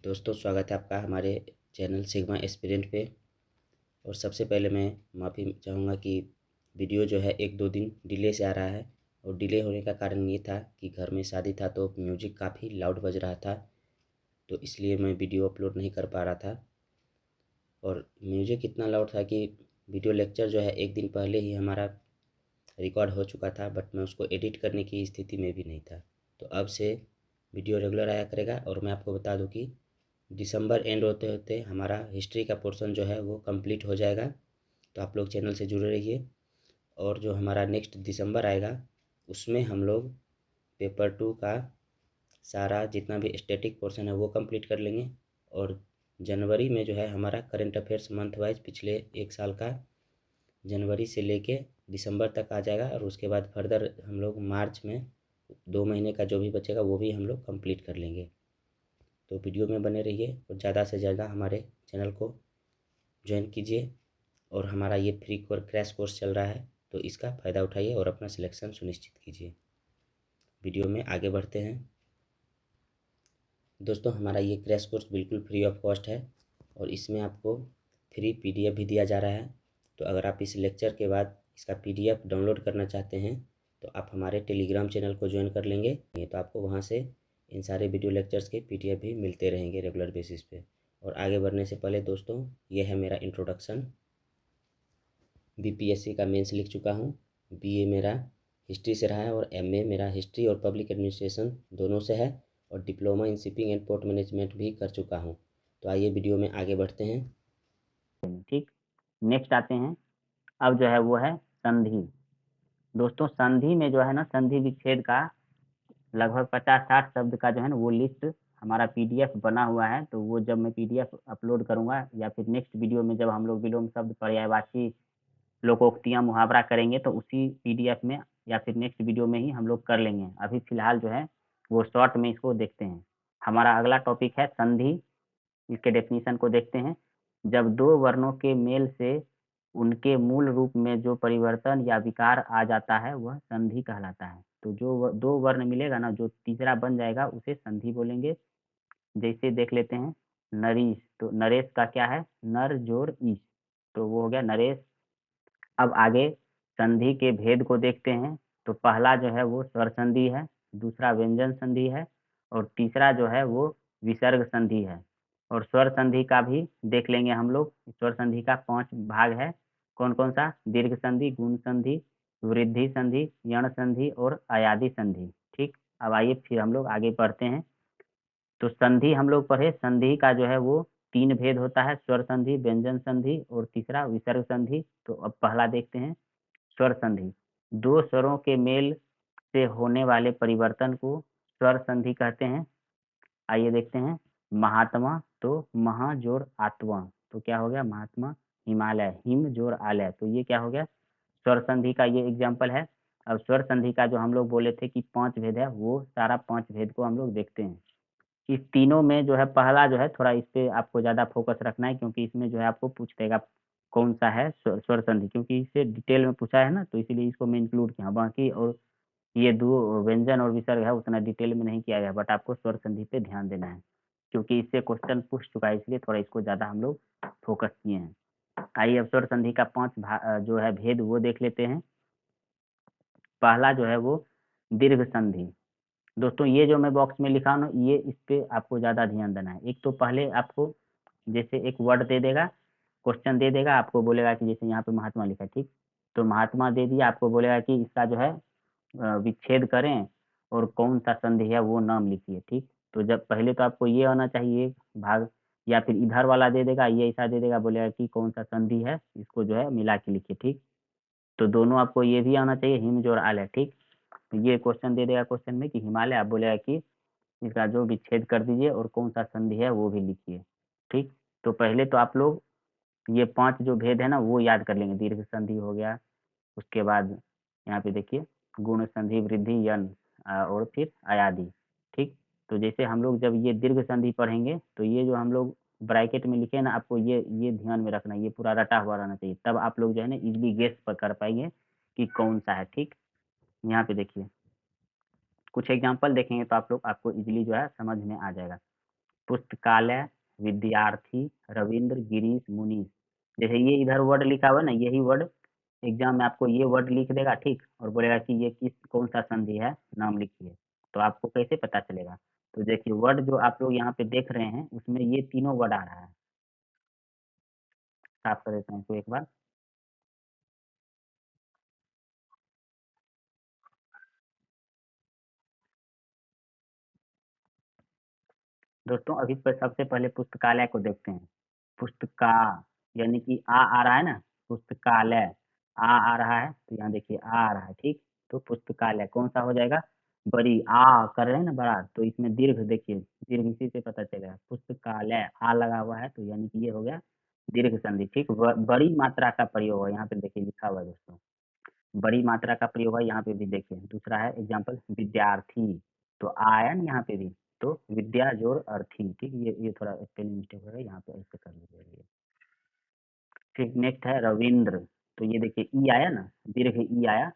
दोस्तों स्वागत है आपका हमारे चैनल सिग्मा एस्पिरेंट पे। और सबसे पहले मैं माफ़ी चाहूँगा कि वीडियो जो है 1-2 दिन डिले से आ रहा है। और डिले होने का कारण ये था कि घर में शादी था तो म्यूज़िक काफ़ी लाउड बज रहा था, तो इसलिए मैं वीडियो अपलोड नहीं कर पा रहा था। और म्यूज़िक इतना लाउड था कि वीडियो लेक्चर जो है 1 दिन पहले ही हमारा रिकॉर्ड हो चुका था, बट मैं उसको एडिट करने की स्थिति में भी नहीं था। तो अब से वीडियो रेगुलर आया करेगा। और मैं आपको बता दूं कि दिसंबर एंड होते होते हमारा हिस्ट्री का पोर्शन जो है वो कंप्लीट हो जाएगा। तो आप लोग चैनल से जुड़े रहिए। और जो हमारा नेक्स्ट दिसंबर आएगा उसमें हम लोग पेपर 2 का सारा जितना भी स्टैटिक पोर्शन है वो कंप्लीट कर लेंगे। और जनवरी में जो है हमारा करंट अफेयर्स मंथ वाइज पिछले 1 साल का जनवरी से लेके दिसंबर तक आ जाएगा। और उसके बाद फर्दर हम लोग मार्च में 2 महीने का जो भी बचेगा वो भी हम लोग कंप्लीट कर लेंगे। तो वीडियो में बने रहिए और ज़्यादा से ज़्यादा हमारे चैनल को ज्वाइन कीजिए। और हमारा ये फ्री क्रैश कोर्स चल रहा है, तो इसका फ़ायदा उठाइए और अपना सिलेक्शन सुनिश्चित कीजिए। वीडियो में आगे बढ़ते हैं। दोस्तों हमारा ये क्रैश कोर्स बिल्कुल फ्री ऑफ कॉस्ट है और इसमें आपको फ्री पीडीएफ भी दिया जा रहा है। तो अगर आप इस लेक्चर के बाद इसका पीडीएफ डाउनलोड करना चाहते हैं तो आप हमारे टेलीग्राम चैनल को ज्वाइन कर लेंगे, तो आपको वहाँ से इन सारे वीडियो लेक्चर्स के पीडीएफ भी मिलते रहेंगे रेगुलर बेसिस पे। और आगे बढ़ने से पहले दोस्तों ये है मेरा इंट्रोडक्शन। बीपीएससी का मेंस लिख चुका हूँ। बीए मेरा हिस्ट्री से रहा है और एमए मेरा हिस्ट्री और पब्लिक एडमिनिस्ट्रेशन दोनों से है। और diploma in shipping and port management भी कर चुका हूँ। तो आइए वीडियो में आगे बढ़ते हैं। ठीक। नेक्स्ट आते हैं। अब जो है वो है संधि। दोस्तों संधि में जो है ना, संधि विच्छेद का लगभग 50-60 शब्द का जो है ना वो लिस्ट हमारा पीडीएफ बना हुआ है। तो वो जब मैं पीडीएफ अपलोड करूंगा या फिर नेक्स्ट वीडियो में जब हम लोग विलोम शब्द, पर्यायवाची, लोकोक्तियां, मुहावरा करेंगे तो उसी पीडीएफ में या फिर नेक्स्ट वीडियो में ही हम लोग कर लेंगे। अभी फिलहाल जो है वो शॉर्ट में इसको देखते हैं। हमारा अगला टॉपिक है संधि। इसके डेफिनेशन को देखते हैं। जब दो वर्णों के मेल से उनके मूल रूप में जो परिवर्तन या विकार आ जाता है वह संधि कहलाता है। तो जो दो वर्ण मिलेगा ना, जो तीसरा बन जाएगा उसे संधि बोलेंगे। जैसे देख लेते हैं नरीश, तो नरेश का क्या है, नर जोड़ ईश, तो वो हो गया नरेश। अब आगे संधि के भेद को देखते हैं। तो पहला जो है वो स्वर संधि है, दूसरा व्यंजन संधि है और तीसरा जो है वो विसर्ग संधि है। और स्वर संधि का भी देख लेंगे हम लोग। स्वर संधि का 5 भाग है। कौन कौन सा, दीर्घ संधि, गुण संधि, वृद्धि संधि, यण संधि और अयादि संधि। ठीक। अब आइए फिर हम लोग आगे बढ़ते हैं। तो संधि हम लोग पढ़े, संधि का जो है वो 3 भेद होता है, स्वर संधि, व्यंजन संधि और तीसरा विसर्ग संधि। तो अब पहला देखते हैं स्वर संधि। दो स्वरों के मेल से होने वाले परिवर्तन को स्वर संधि कहते हैं। आइए देखते हैं। महात्मा, तो महा जोड़ आत्मा, तो क्या हो गया महात्मा। हिमालय, हिम जोड़ आलय, तो ये क्या हो गया स्वर संधि का ये एग्जाम्पल है। अब स्वर संधि का जो हम लोग बोले थे कि 5 भेद है, वो सारा 5 भेद को हम लोग देखते हैं। इस तीनों में जो है पहला जो है थोड़ा इस पे आपको ज़्यादा फोकस रखना है, क्योंकि इसमें जो है आपको पूछ देगा कौन सा है स्वर संधि, क्योंकि इसे डिटेल में पूछा है ना, तो इसीलिए इसको मैं इंक्लूड किया। बाकी और ये दो व्यंजन और विसर्ग है उतना डिटेल में नहीं किया गया, बट आपको स्वर संधि पे ध्यान देना है, क्योंकि इससे क्वेश्चन पूछ चुका है, इसलिए थोड़ा इसको ज़्यादा हम लोग फोकस किए हैं। आइए अब स्वर संधि का 5 जो है भेद वो देख लेते हैं। पहला जो है वो दीर्घ संधि। दोस्तों ये जो मैं बॉक्स में लिखा हूँ ना, ये इस पे आपको ज़्यादा ध्यान देना है। एक तो पहले आपको जैसे एक वर्ड दे देगा, क्वेश्चन दे देगा, आपको बोलेगा कि जैसे यहाँ पे महात्मा लिखा है, ठीक, तो महात्मा दे दिया, आपको बोलेगा कि इसका जो है विच्छेद करें और कौन सा संधि है वो नाम लिखिए। ठीक, तो जब पहले तो आपको ये आना चाहिए भाग, या फिर इधर वाला दे देगा, ये ऐसा दे देगा, बोलेगा कि कौन सा संधि है, इसको जो है मिला के लिखिए। ठीक, तो दोनों आपको ये भी आना चाहिए, हिम जोड़ आलय। ठीक, तो ये क्वेश्चन दे देगा, क्वेश्चन में कि हिमालय, आप बोलेगा कि इसका जो विच्छेद कर दीजिए और कौन सा संधि है वो भी लिखिए। ठीक, तो पहले तो आप लोग ये 5 जो भेद है ना वो याद कर लेंगे। दीर्घ संधि हो गया, उसके बाद यहाँ पे देखिए गुण संधि, वृद्धि, यन और फिर अयादि। ठीक, तो जैसे हम लोग जब ये दीर्घ संधि पढ़ेंगे तो ये जो हम लोग ब्रैकेट में लिखे ना, आपको ये ध्यान में रखना है, ये पूरा रटा हुआ रहना चाहिए, तब आप लोग जो है ना इजीली गेस पर कर पाएंगे कि कौन सा है। ठीक, यहाँ पे देखिए कुछ एग्जाम्पल देखेंगे तो आप लोग आपको इजीली जो है समझ में आ जाएगा। पुस्तकालय, विद्यार्थी, रविंद्र, गिरीश, मुनीष। जैसे ये इधर वर्ड लिखा हुआ है ना, यही वर्ड एग्जाम में आपको ये वर्ड लिख देगा, ठीक, और बोलेगा कि ये कौन सा संधि है, नाम लिखिए। तो आपको कैसे पता चलेगा? तो देखिए वर्ड जो आप लोग यहाँ पे देख रहे हैं उसमें ये तीनों वर्ड आ रहा है। साफ कर देता हूँ इसको एक बार। दोस्तों अभी सबसे पहले पुस्तकालय को देखते हैं। पुस्तका यानी कि आ रहा है ना, पुस्तकालय आ रहा है, तो यहाँ देखिए आ रहा है, ठीक। तो पुस्तकालय कौन सा हो जाएगा? बड़ी आ कर रहे हैं ना बड़ा, तो इसमें दीर्घ देखिए, दीर्घ इसी से पता चलेगा। पुस्तकालय आ लगा हुआ है, तो यानी कि ये हो गया दीर्घ संधि, ठीक। बड़ी मात्रा का प्रयोग है, यहाँ पे देखिए लिखा हुआ है दोस्तों, बड़ी मात्रा का प्रयोग है, यहाँ पे भी देखिए। दूसरा है एग्जाम्पल विद्यार्थी, तो आया ना यहाँ पे भी, तो विद्या जोड़ अर्थी, ठीक। ये थोड़ा स्पेलिंग मिस्टेक हो गई, यहाँ पे ऐसे कर लीजिए ये। फिर नेक्स्ट है रविंद्र, तो ये देखिए ई आया ना, दीर्घ ई आया,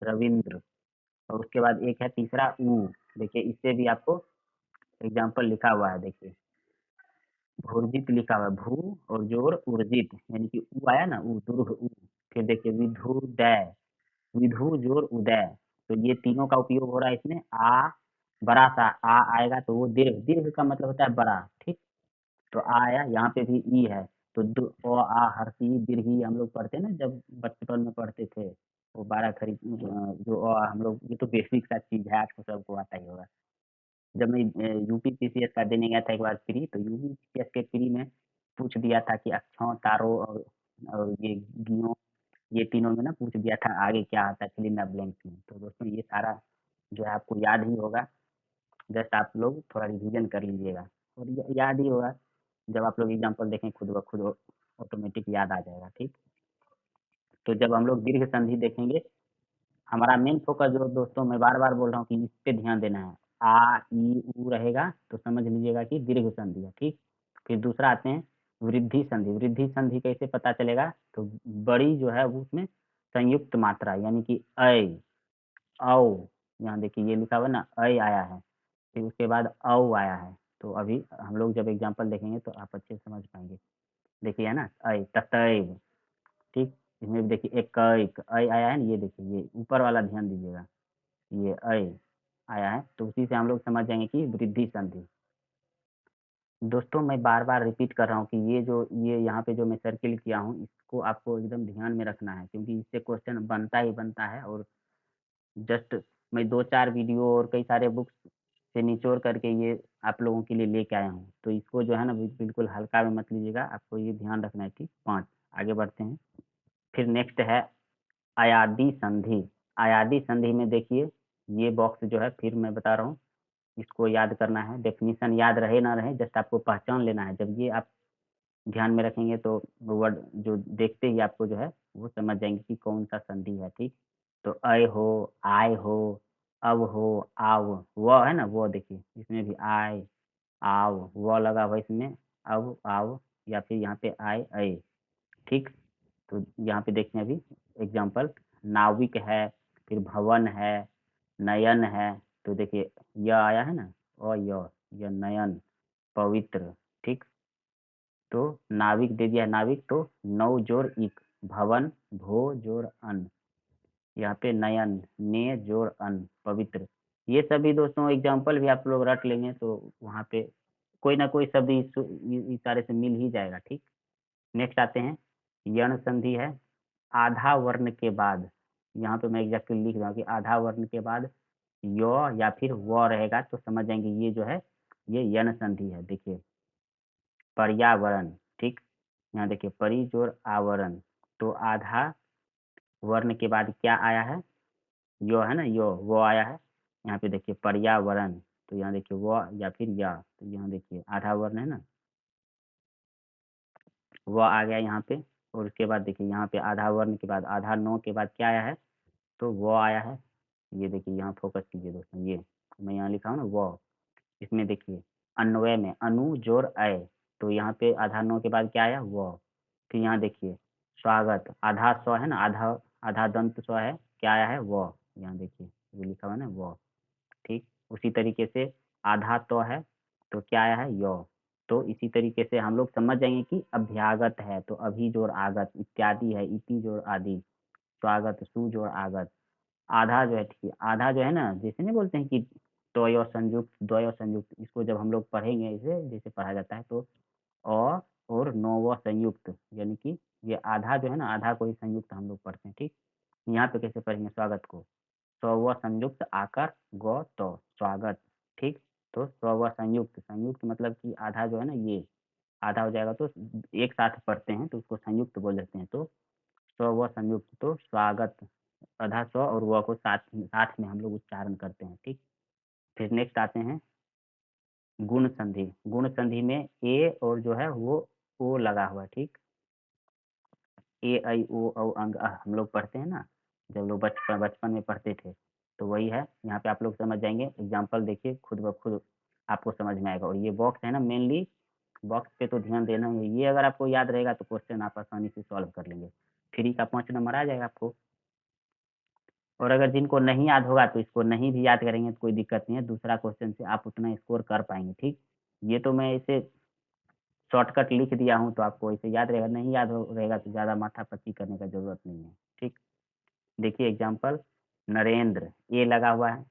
रविंद्र। और उसके बाद एक है तीसरा ऊ, देखिए इससे भी आपको एग्जाम्पल लिखा हुआ है, देखिए भूर्जित लिखा हुआ है, भू और जोड़ उर्जित, यानी कि ऊ आया ना, ऊ दुर्घ ऊ। फिर देखिए विधुदय, विधु जोड़ उदय, तो ये तीनों का उपयोग हो रहा है इसमें। आ बड़ा सा आ आएगा तो वो दीर्घ, दीर्घ का मतलब होता है बड़ा, ठीक। तो आ आया, यहाँ पे भी ई है, तो ओ आ हर्षी दीर्घी हम लोग पढ़ते हैं ना, जब बचपन में पढ़ते थे, वो 12 खरी जो हम लोग, ये तो बेसिक सा चीज है, आपको सबको आता ही होगा। जब मैं यूपीपीसीएस का देने गया था एक बार प्री, तो यूपीपीसीएस के प्री में पूछ दिया था कि अक्षों तारों और ये गियों, ये तीनों में ना पूछ दिया था आगे क्या आता है फिल इन द ब्लैंक्स में। तो दोस्तों ये सारा जो है आपको याद ही होगा, जस्ट आप लोग थोड़ा रिवीजन कर लीजिएगा, और याद ही होगा। जब आप लोग एग्जाम्पल देखें खुद ब खुद ऑटोमेटिक याद आ जाएगा, ठीक। तो जब हम लोग दीर्घ संधि देखेंगे, हमारा मेन फोकस जो दोस्तों मैं बार बार बोल रहा हूँ कि इस पे ध्यान देना है। आ ई ऊ रहेगा तो समझ लीजिएगा कि दीर्घ संधि है, ठीक। फिर दूसरा आते हैं वृद्धि संधि। वृद्धि संधि कैसे पता चलेगा? तो बड़ी जो है वो उसमें संयुक्त मात्रा, यानी कि ऐ औ, यहाँ देखिए ये लिखा हुआ ना, ऐ आया है, फिर उसके बाद औ आया है। तो अभी हम लोग जब एग्जाम्पल देखेंगे तो आप अच्छे से समझ पाएंगे। देखिए है ना, ऐ ततैव, ठीक। इसमें भी देखिए एक ऐ आया है ना, ये देखिए ये ऊपर वाला ध्यान दीजिएगा, ये ऐ आया है, तो उसी से हम लोग समझ जाएंगे कि वृद्धि संधि। दोस्तों मैं बार बार रिपीट कर रहा हूँ कि ये यहाँ पे जो मैं सर्किल किया हूँ, इसको आपको एकदम ध्यान में रखना है, क्योंकि इससे क्वेश्चन बनता ही बनता है। और जस्ट मैं 2-4 वीडियो और कई सारे बुक्स से निचोड़ करके ये आप लोगों के लिए लेके आया हूँ। तो इसको जो है ना बिल्कुल हल्का में मत लीजिएगा, आपको ये ध्यान रखना है, ठीक। 5 आगे बढ़ते हैं। फिर नेक्स्ट है अयादी संधि। अयादी संधि में देखिए ये बॉक्स जो है, फिर मैं बता रहा हूँ, इसको याद करना है। डेफिनीशन याद रहे ना रहे, जस्ट आपको पहचान लेना है। जब ये आप ध्यान में रखेंगे तो वर्ड जो देखते ही आपको जो है वो समझ जाएंगे कि कौन सा संधि है, ठीक। तो अय हो, आय हो, अब हो, आव, व है ना, वो देखिए इसमें भी आय आव, व लगा हुआ इसमें, अब आव, या फिर यहाँ पे आय अय, ठीक। तो यहाँ पे देखते हैं अभी एग्जाम्पल, नाविक है, फिर भवन है, नयन है, तो देखिए य आया है ना, और य नयन, पवित्र, ठीक। तो नाविक दे दिया, नाविक तो नौ जोड़ इक, भवन भो जोड़ अन, यहाँ पे नयन ने जोड़ अन, पवित्र। ये सभी दोस्तों एग्जाम्पल भी आप लोग रट लेंगे तो वहाँ पे कोई ना कोई शब्द इस सारे से मिल ही जाएगा, ठीक। नेक्स्ट आते हैं यण संधि है। आधा वर्ण के बाद, यहाँ पे मैं एग्जैक्टली लिख रहा हूँ कि आधा वर्ण के बाद यो या फिर व रहेगा, तो समझ जाएंगे ये जो है ये यण संधि है। देखिए पर्यावरण, ठीक। यहाँ देखिए परि जोड़ आवरण, तो आधा वर्ण के बाद क्या आया है? यो है ना, यो वो आया है। यहाँ पे देखिए पर्यावरण, तो यहाँ देखिए वो या फिर या, तो यहाँ देखिए आधा वर्ण है ना, वो आ गया यहाँ पे। और उसके बाद देखिए यहाँ पे आधा वर्ण के बाद, आधा नो के बाद क्या आया है? तो वो आया है। ये देखिए यहाँ फोकस कीजिए दोस्तों, ये मैं यहाँ लिखा हूँ ना वो, इसमें देखिए अन्वय में अनु जोड़ अय, तो यहाँ पे आधा नो के बाद क्या आया? वो। फिर यहाँ देखिए स्वागत, आधा स्व है ना, आधा आधा दंत स्व है, क्या आया है? वो। यहाँ देखिए ये लिखा हुआ है ना वो, ठीक। उसी तरीके से आधा तो है, तो क्या आया है यौ। तो इसी तरीके से हम लोग समझ जाएंगे कि अभ्यागत है तो अभी जोड़ आगत, इत्यादि है इति जोड़ आदि, स्वागत सु जोड़ आगत, आधा जो है ठीक है, आधा जो है ना जैसे नहीं बोलते हैं कि त्वयो संयुक्त द्वयो संयुक्त, इसको जब हम लोग पढ़ेंगे इसे जैसे पढ़ा जाता है तो अ और नौ संयुक्त, यानी कि ये आधा जो है ना आधा को ही संयुक्त हम लोग पढ़ते हैं। ठीक, यहाँ पे कैसे पढ़ेंगे स्वागत को, स्व संयुक्त आकार ग तो स्वागत। ठीक, तो स्व संयुक्त, संयुक्त मतलब कि आधा जो है ना ये आधा हो जाएगा तो एक साथ पढ़ते हैं तो उसको संयुक्त बोल देते हैं। तो स्व संयुक्त तो स्वागत, आधा स्व और व को साथ साथ में हम लोग उच्चारण करते हैं। ठीक, फिर नेक्स्ट आते हैं गुण संधि। गुण संधि में ए और जो है वो ओ लगा हुआ है। ठीक, ए आई ओ औ अंग हम लोग पढ़ते हैं ना, जब लोग बचपन में पढ़ते थे तो वही है। यहाँ पे आप लोग समझ जाएंगे, एग्जाम्पल देखिए खुद ब खुद आपको समझ में आएगा। और ये बॉक्स है ना मेनली बॉक्स पे तो ध्यान देना ही है, ये अगर आपको याद रहेगा तो क्वेश्चन आप आसानी से सॉल्व कर लेंगे, फ्री का 5 नंबर आ जाएगा आपको। और अगर जिनको नहीं याद होगा तो इसको नहीं भी याद करेंगे तो कोई दिक्कत नहीं है, दूसरा क्वेश्चन से आप उतना स्कोर कर पाएंगे। ठीक, ये तो मैं इसे शॉर्टकट लिख दिया हूँ तो आपको इसे याद रहेगा, नहीं याद रहेगा तो ज़्यादा माथापच्ची करने का जरूरत नहीं है। ठीक, देखिए एग्जाम्पल, नरेंद्र ए लगा हुआ है,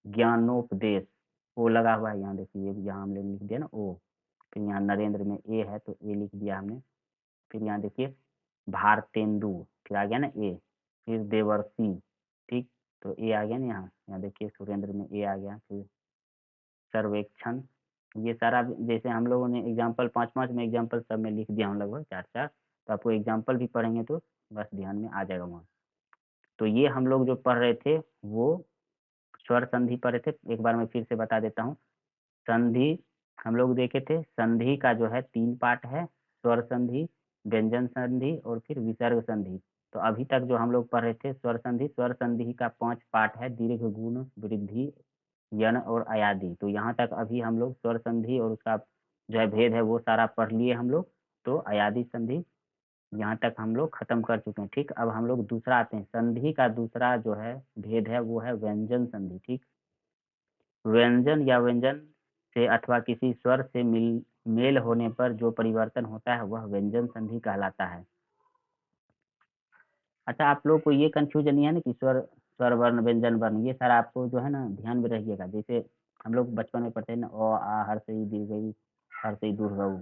ज्ञानोपदेश ओ लगा हुआ है, यहाँ देखिए यहाँ हमने लिख दिया ना ओ, फिर यहाँ नरेंद्र में ए है तो ए लिख दिया हमने। फिर यहाँ देखिए भारतेंदु, फिर आ गया ना ए, फिर देवर्षि। ठीक, तो ए आ गया ना यहाँ, यहाँ देखिए सुरेंद्र में ए आ गया, फिर सर्वेक्षण, ये सारा जैसे हम लोगों ने एग्जाम्पल 5-5 में एग्जाम्पल सब में लिख दिया हूँ लगभग 4-4, तो आपको एग्जाम्पल भी पढ़ेंगे तो बस ध्यान में आ जाएगा वहाँ। तो ये हम लोग जो पढ़ रहे थे वो स्वर संधि पढ़े थे, एक बार मैं फिर से बता देता हूँ। संधि हम लोग देखे थे, संधि का जो है 3 पार्ट है, स्वर संधि, व्यंजन संधि और फिर विसर्ग संधि। तो अभी तक जो हम लोग पढ़ रहे थे स्वर संधि का 5 पार्ट है, दीर्घ गुण वृद्धि यण और अयादि। तो यहाँ तक अभी हम लोग स्वर संधि और उसका जो है भेद है वो सारा पढ़ लिए हम लोग। तो अयादि संधि यहाँ तक हम लोग खत्म कर चुके हैं। ठीक, अब हम लोग दूसरा आते हैं, संधि का दूसरा जो है भेद है वो है व्यंजन संधि। ठीक, व्यंजन या व्यंजन से अथवा किसी स्वर से मेल होने पर जो परिवर्तन होता है वह व्यंजन संधि कहलाता है। अच्छा, आप लोग को ये कंफ्यूजन नहीं है ना कि स्वर स्वर वर्ण व्यंजन वर्ण ये सारा आपको जो है ना ध्यान में रखिएगा। जैसे हम लोग बचपन में पढ़ते हैं ना अ आ हर्ष ई दीर्घ ई हर्ष ई दूर गऊ,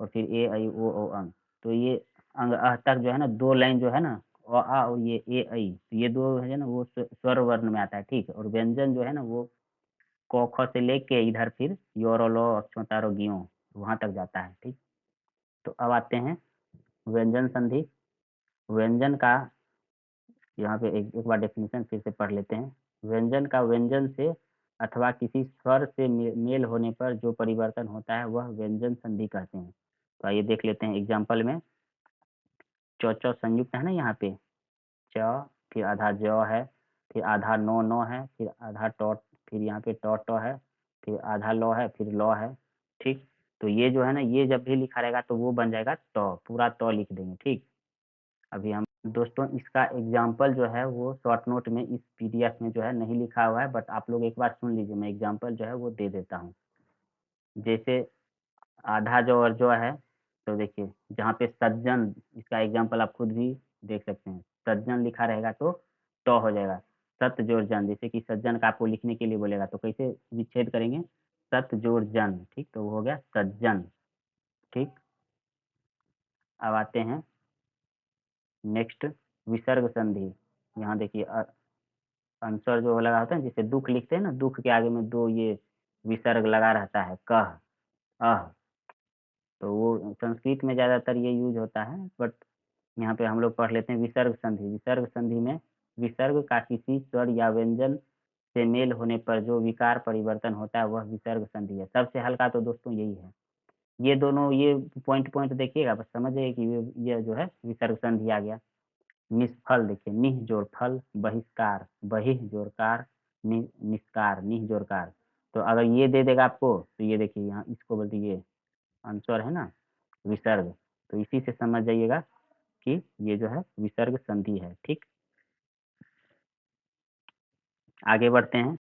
और फिर ए आई ओ अंग। तो ये अंग अह तक जो है ना 2 लाइन जो है ना अ आ और ये ए आई, तो ये 2 है ना वो स्वर वर्ण में आता है। ठीक, और व्यंजन जो है ना वो क ख से लेके इधर फिर यो रो लो अक्षर रो गियो वहां तक जाता है। ठीक, तो अब आते हैं व्यंजन संधि। व्यंजन का यहाँ पे एक बार डेफिनेशन फिर से पढ़ लेते हैं। व्यंजन का व्यंजन से अथवा किसी स्वर से मेल होने पर जो परिवर्तन होता है वह व्यंजन संधि कहते हैं। तो आइए देख लेते हैं एग्जाम्पल में। चौ चौ संयुक्त है ना यहाँ पे, च, फिर आधा ज है, फिर आधा नो नो है, फिर आधा टॉ, फिर यहाँ पे टॉ टॉ है, फिर आधा लॉ है, फिर लॉ है। ठीक, तो ये जो है ना ये जब भी लिखा रहेगा तो वो बन जाएगा टॉ, पूरा टॉ लिख देंगे। ठीक, अभी हम दोस्तों इसका एग्जाम्पल जो है वो शॉर्ट नोट में इस पीडीएफ में जो है नहीं लिखा हुआ है, बट आप लोग एक बार सुन लीजिए, मैं एग्जाम्पल जो है वो दे देता हूँ। जैसे आधा जो और जो है, तो देखिए जहाँ पे सज्जन, इसका एग्जाम्पल आप खुद भी देख सकते हैं, सज्जन लिखा रहेगा तो टॉ हो जाएगा। सत जोड़ जन, जैसे कि सज्जन का आपको लिखने के लिए बोलेगा तो कैसे विच्छेद करेंगे, सत जोड़ जन। ठीक, तो वो हो गया सज्जन। ठीक, अब आते हैं नेक्स्ट विसर्ग संधि। यहाँ देखिए आंसर जो लगा होता है जैसे दुख लिखते हैं ना, दुख के आगे में 2 ये विसर्ग लगा रहता है, कह अह, तो वो संस्कृत में ज़्यादातर ये यूज होता है, बट यहाँ पे हम लोग पढ़ लेते हैं विसर्ग संधि। विसर्ग संधि में विसर्ग का किसी स्वर या व्यंजन से मेल होने पर जो विकार परिवर्तन होता है वह विसर्ग संधि है। सबसे हल्का तो दोस्तों यही है, ये दोनों ये पॉइंट पॉइंट देखिएगा बस समझ जाइए कि ये जो है विसर्ग संधि आ गया। निष्फल देखिए, निह जोड़ फल, बहिष्कार, बहिः जोड़ कार, निष्कार, निह जोड़ कार। तो अगर ये दे देगा आपको तो ये देखिए यहाँ इसको बोलते ये आंसर है ना विसर्ग, तो इसी से समझ जाइएगा कि ये जो है विसर्ग संधि है। ठीक, आगे बढ़ते हैं।